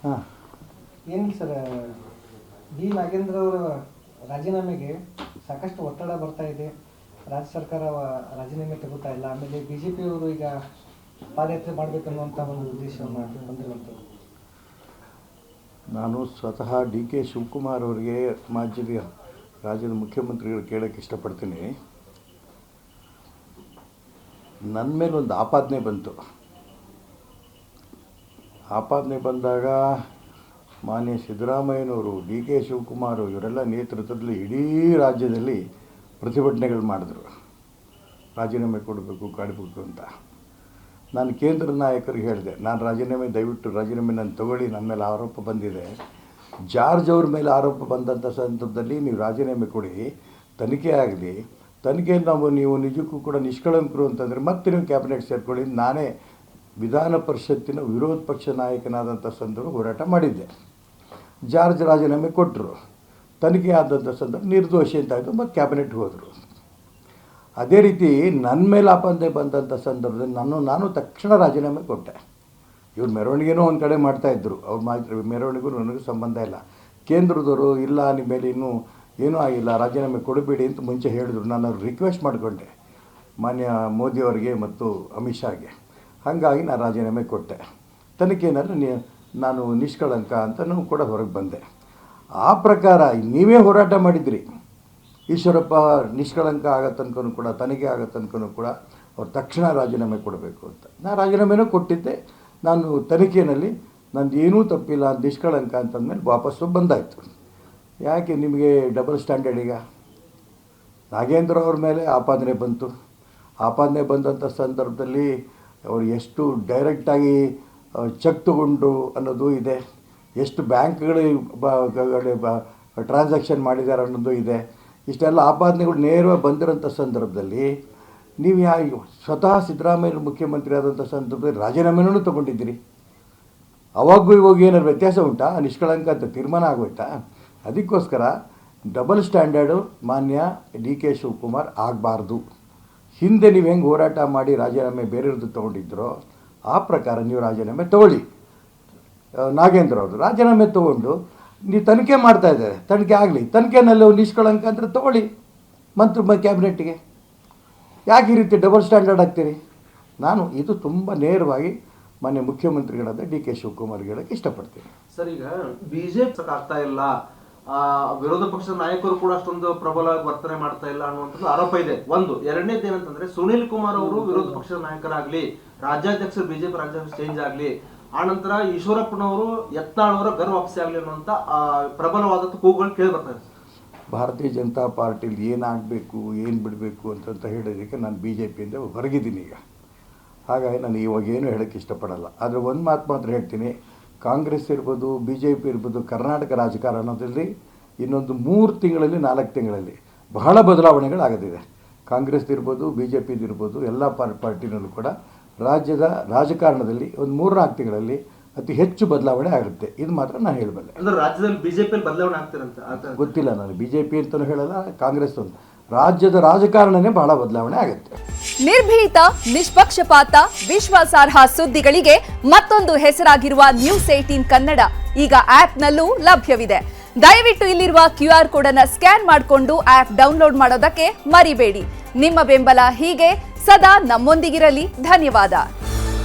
ಹಾಂ, ಏನಿಲ್ಲ sir, B Nagendra ಅವರ ರಾಜೀನಾಮೆಗೆ ಸಾಕಷ್ಟು ಒತ್ತಡ ಬರ್ತಾ ಇದೆ. ರಾಜ್ಯ ಸರ್ಕಾರ ರಾಜೀನಾಮೆ ತಗೋತಾ ಇಲ್ಲ. ಆಮೇಲೆ BJP ಅವರು ಈಗ ಪಾದಯಾತ್ರೆ ಮಾಡಬೇಕನ್ನುವಂಥ ಒಂದು ಉದ್ದೇಶವನ್ನು ಹೊಂದಿರುವಂಥದ್ದು. ನಾನು ಸ್ವತಃ DK ಶಿವಕುಮಾರ್ ಅವರಿಗೆ ಮಾಜಿ ರಾಜ್ಯದ ಮುಖ್ಯಮಂತ್ರಿಗಳು ಕೇಳೋಕ್ಕೆ ಇಷ್ಟಪಡ್ತೀನಿ. ನನ್ನ ಮೇಲೊಂದು ಆಪಾದನೆ ಬಂತು. ಆಪಾದನೆ ಬಂದಾಗ ಮಾನ್ಯ ಸಿದ್ದರಾಮಯ್ಯನವರು, DK ಶಿವಕುಮಾರ್ ಇವರೆಲ್ಲ ನೇತೃತ್ವದಲ್ಲಿ ಇಡೀ ರಾಜ್ಯದಲ್ಲಿ ಪ್ರತಿಭಟನೆಗಳು ಮಾಡಿದ್ರು. ರಾಜೀನಾಮೆ ಕೊಡಬೇಕು ಅಂತ. ನಾನು ಕೇಂದ್ರ ನಾಯಕರಿಗೆ ಹೇಳಿದೆ, ನಾನು ದಯವಿಟ್ಟು ರಾಜೀನಾಮೆ ನಾನು ತಗೊಳ್ಳಿ, ನನ್ನ ಮೇಲೆ ಆರೋಪ ಬಂದಿದೆ. ಜಾರ್ಜ್ ಅವ್ರ ಮೇಲೆ ಆರೋಪ ಬಂದಂಥ ಸಂದರ್ಭದಲ್ಲಿ ನೀವು ರಾಜೀನಾಮೆ ಕೊಡಿ, ತನಿಖೆ ಆಗಲಿ. ತನಿಖೆ ನೀವು ನಿಜಕ್ಕೂ ಕೂಡ ನಿಷ್ಕಳಂಕರು ಅಂತಂದರೆ ಮತ್ತೆ ನೀವು ಕ್ಯಾಬಿನೆಟ್ ಸೇರ್ಕೊಳ್ಳಿ. ನಾನೇ ವಿಧಾನ ಪರಿಷತ್ತಿನ ವಿರೋಧ ಪಕ್ಷ ನಾಯಕನಾದಂಥ ಸಂದರ್ಭ ಹೋರಾಟ ಮಾಡಿದ್ದೆ. ಜಾರ್ಜ್ ರಾಜೀನಾಮೆ ಕೊಟ್ಟರು. ತನಿಖೆ ಆದಂಥ ಸಂದರ್ಭ ನಿರ್ದೋಷಿ ಅಂತಾಯಿತು, ಮತ್ತು ಕ್ಯಾಬಿನೆಟ್ಗೆ ಹೋದರು. ಅದೇ ರೀತಿ ನನ್ನ ಮೇಲೆ ಆಪಾದನೆ ಬಂದಂಥ ಸಂದರ್ಭದಲ್ಲಿ ನಾನು ತಕ್ಷಣ ರಾಜೀನಾಮೆ ಕೊಟ್ಟೆ. ಇವ್ರು ಮೆರವಣಿಗೆನೂ ಒಂದು ಕಡೆ ಮಾಡ್ತಾಯಿದ್ರು. ಅವ್ರು ಮೆರವಣಿಗೆಗೂ ನನಗೂ ಸಂಬಂಧ ಇಲ್ಲ. ಕೇಂದ್ರದವರು ಇಲ್ಲ, ನಿಮ್ಮ ಮೇಲೆ ಇನ್ನೂ ಏನೂ ಆಗಿಲ್ಲ, ರಾಜೀನಾಮೆ ಕೊಡಬೇಡಿ ಅಂತ ಮುಂಚೆ ಹೇಳಿದ್ರು. ನಾನು ಅವ್ರು ರಿಕ್ವೆಸ್ಟ್ ಮಾಡಿಕೊಂಡೆ ಮಾನ್ಯ ಮೋದಿಯವರಿಗೆ ಮತ್ತು ಅಮಿತ್ ಶಾಗೆ. ಹಾಗಾಗಿ ನಾನು ರಾಜೀನಾಮೆ ಕೊಟ್ಟೆ. ತನಿಖೆಯಲ್ಲಿ ನಾನು ನಿಷ್ಕಳಂಕ ಅಂತಲೂ ಕೂಡ ಹೊರಗೆ ಬಂದೆ. ಆ ಪ್ರಕಾರ ನೀವೇ ಹೋರಾಟ ಮಾಡಿದ್ರಿ, ಈಶ್ವರಪ್ಪ ನಿಷ್ಕಳಂಕ ಆಗೋ ತನಕನೂ ಕೂಡ, ತನಿಖೆ ಆಗೋ ತನಕನೂ ಕೂಡ ಅವ್ರು ತಕ್ಷಣ ರಾಜೀನಾಮೆ ಕೊಡಬೇಕು ಅಂತ. ನಾನು ರಾಜೀನಾಮೆನೂ ಕೊಟ್ಟಿದ್ದೆ. ನಾನು ತನಿಖೆಯಲ್ಲಿ ನಂದು ಏನೂ ತಪ್ಪಿಲ್ಲ, ನಿಷ್ಕಳಂಕ ಅಂತಂದಮೇಲೆ ವಾಪಸ್ಸು ಬಂದಾಯಿತು. ಯಾಕೆ ನಿಮಗೆ ಡಬಲ್ ಸ್ಟ್ಯಾಂಡರ್ಡ್? ಈಗ ನಾಗೇಂದ್ರ ಅವ್ರ ಮೇಲೆ ಆಪಾದನೆ ಬಂತು. ಆಪಾದನೆ ಬಂದಂಥ ಸಂದರ್ಭದಲ್ಲಿ ಅವರು ಎಷ್ಟು ಡೈರೆಕ್ಟಾಗಿ ಚೆಕ್ ತಗೊಂಡ್ರು ಅನ್ನೋದು ಇದೆ, ಎಷ್ಟು ಬ್ಯಾಂಕ್ಗಳು ಟ್ರಾನ್ಸಾಕ್ಷನ್ ಮಾಡಿದ್ದಾರೆ ಅನ್ನೋದು ಇದೆ. ಇಷ್ಟೆಲ್ಲ ಆಪಾದನೆಗಳು ನೇರವಾಗಿ ಬಂದಿರೋಂಥ ಸಂದರ್ಭದಲ್ಲಿ ನೀವು ಸ್ವತಃ ಸಿದ್ದರಾಮಯ್ಯ ಮುಖ್ಯಮಂತ್ರಿ ಆದಂಥ ಸಂದರ್ಭದಲ್ಲಿ ರಾಜೀನಾಮೆನೂ ತೊಗೊಂಡಿದ್ದೀರಿ. ಅವಾಗೂ ಇವಾಗ ಏನಾದ್ರು ವ್ಯತ್ಯಾಸ ಉಂಟಾ? ನಿಷ್ಕಳಂಕ ಅಂತ ತೀರ್ಮಾನ ಆಗೋಯ್ತಾ? ಅದಕ್ಕೋಸ್ಕರ ಡಬಲ್ ಸ್ಟ್ಯಾಂಡರ್ಡು ಮಾನ್ಯ DK ಶಿವಕುಮಾರ್ ಆಗಬಾರ್ದು. ಹಿಂದೆ ನೀವು ಹೆಂಗೆ ಹೋರಾಟ ಮಾಡಿ ರಾಜೀನಾಮೆ ಬೇರೆಯವ್ರದ್ದು ತೊಗೊಂಡಿದ್ದರೋ ಆ ಪ್ರಕಾರ ನೀವು ರಾಜೀನಾಮೆ ತೊಗೊಳ್ಳಿ. ನಾಗೇಂದ್ರ ಅವರು ರಾಜೀನಾಮೆ ತೊಗೊಂಡು ನೀವು ತನಿಖೆ ಮಾಡ್ತಾಯಿದ್ದಾರೆ, ತನಿಖೆ ಆಗಲಿ. ತನಿಖೆನಲ್ಲಿ ನಿಷ್ಕಳಂಕ ಅಂದರೆ ತೊಗೊಳ್ಳಿ ಕ್ಯಾಬಿನೆಟ್ಗೆ. ಯಾಕೆ ಈ ರೀತಿ ಡಬಲ್ ಸ್ಟ್ಯಾಂಡರ್ಡ್ ಆಗ್ತೀರಿ? ನಾನು ಇದು ತುಂಬ ನೇರವಾಗಿ ಮಾನ್ಯ ಮುಖ್ಯಮಂತ್ರಿಗಳಾದ DK ಶಿವಕುಮಾರ್ಗೆ ಹೇಳೋಕ್ಕೆ ಇಷ್ಟಪಡ್ತೀನಿ. ಸರ್, ಈಗ BJP ಆಗ್ತಾ ಇಲ್ಲ, ವಿರೋಧ ಪಕ್ಷದ ನಾಯಕರು ಕೂಡ ಅಷ್ಟೊಂದು ಪ್ರಬಲವಾಗಿ ವರ್ತನೆ ಮಾಡ್ತಾ ಇಲ್ಲ ಅನ್ನುವಂಥದ್ದು ಆರೋಪ ಇದೆ. ಒಂದು. ಎರಡನೇದು ಏನಂತಂದ್ರೆ, ಸುನೀಲ್ ಕುಮಾರ್ ಅವರು ವಿರೋಧ ಪಕ್ಷದ ನಾಯಕರಾಗ್ಲಿ, ರಾಜ್ಯಾಧ್ಯಕ್ಷರು BJP ರಾಜ್ಯಾಧ್ಯಕ್ಷ ಚೇಂಜ್ ಆಗಲಿ, ಆನಂತರ ಈಶ್ವರಪ್ಪನವರು ಯತ್ನಾಳವರ ಗರ್ ವಾಪಸಿ ಆಗಲಿ ಅನ್ನುವಂಥ ಪ್ರಬಲವಾದ ಕೂಗುಗಳು ಕೇಳಿ ಬರ್ತಾರೆ. ಭಾರತೀಯ ಜನತಾ ಪಾರ್ಟಿಲಿ ಏನಾಗಬೇಕು, ಏನು ಬಿಡಬೇಕು ಅಂತ ಹೇಳೋದಕ್ಕೆ ನಾನು BJPಯಿಂದ ಹೊರಗಿದ್ದೀನಿ ಈಗ. ಹಾಗಾಗಿ ನಾನು ಇವಾಗ ಏನೂ ಹೇಳೋಕ್ಕೆ ಇಷ್ಟಪಡಲ್ಲ. ಆದರೆ ಒಂದು ಮಾತ್ರ ಹೇಳ್ತೀನಿ, ಕಾಂಗ್ರೆಸ್ ಇರ್ಬೋದು, BJP ಇರ್ಬೋದು, ಕರ್ನಾಟಕ ರಾಜಕಾರಣದಲ್ಲಿ ಇನ್ನೊಂದು 3 ತಿಂಗಳಲ್ಲಿ 4 ತಿಂಗಳಲ್ಲಿ ಬಹಳ ಬದಲಾವಣೆಗಳಾಗದಿದೆ. ಕಾಂಗ್ರೆಸ್ ಇರ್ಬೋದು, BJP ಇರ್ಬೋದು, ಎಲ್ಲ ಪಾರ್ಟಿನಲ್ಲೂ ಕೂಡ ರಾಜ್ಯದ ರಾಜಕಾರಣದಲ್ಲಿ ಒಂದು 3-4 ತಿಂಗಳಲ್ಲಿ ಅತಿ ಹೆಚ್ಚು ಬದಲಾವಣೆ ಆಗುತ್ತೆ. ಇದು ಮಾತ್ರ ನಾನು ಹೇಳಬಲ್ಲೆ. ರಾಜ್ಯದಲ್ಲಿ BJP ಬದಲಾವಣೆ ಆಗ್ತಿರಂತ ಗೊತ್ತಿಲ್ಲ. ನಾನು BJP ಅಂತಲೂ ಹೇಳಲ್ಲ, ಕಾಂಗ್ರೆಸ್ ಒಂದು ರಾಜ್ಯದ ರಾಜಕಾರಣನೇ ಬಹಳ ಬದಲಾವಣೆ ಆಗುತ್ತೆ. ನಿರ್ಭೀತ, ನಿಷ್ಪಕ್ಷಪಾತ, ವಿಶ್ವಾಸಾರ್ಹ ಸುದ್ದಿಗಳಿಗೆ ಮತ್ತೊಂದು ಹೆಸರಾಗಿರುವ News18 ಕನ್ನಡ ಈಗ ಆಪ್ನಲ್ಲೂ ಲಭ್ಯವಿದೆ. ದಯವಿಟ್ಟು ಇಲ್ಲಿರುವ QR ಕೋಡ್ ಅನ್ನು ಸ್ಕ್ಯಾನ್ ಮಾಡಿಕೊಂಡು ಆಪ್ ಡೌನ್ಲೋಡ್ ಮಾಡೋದಕ್ಕೆ ಮರಿಬೇಡಿ. ನಿಮ್ಮ ಬೆಂಬಲ ಹೀಗೆ ಸದಾ ನಮ್ಮೊಂದಿಗಿರಲಿ. ಧನ್ಯವಾದ.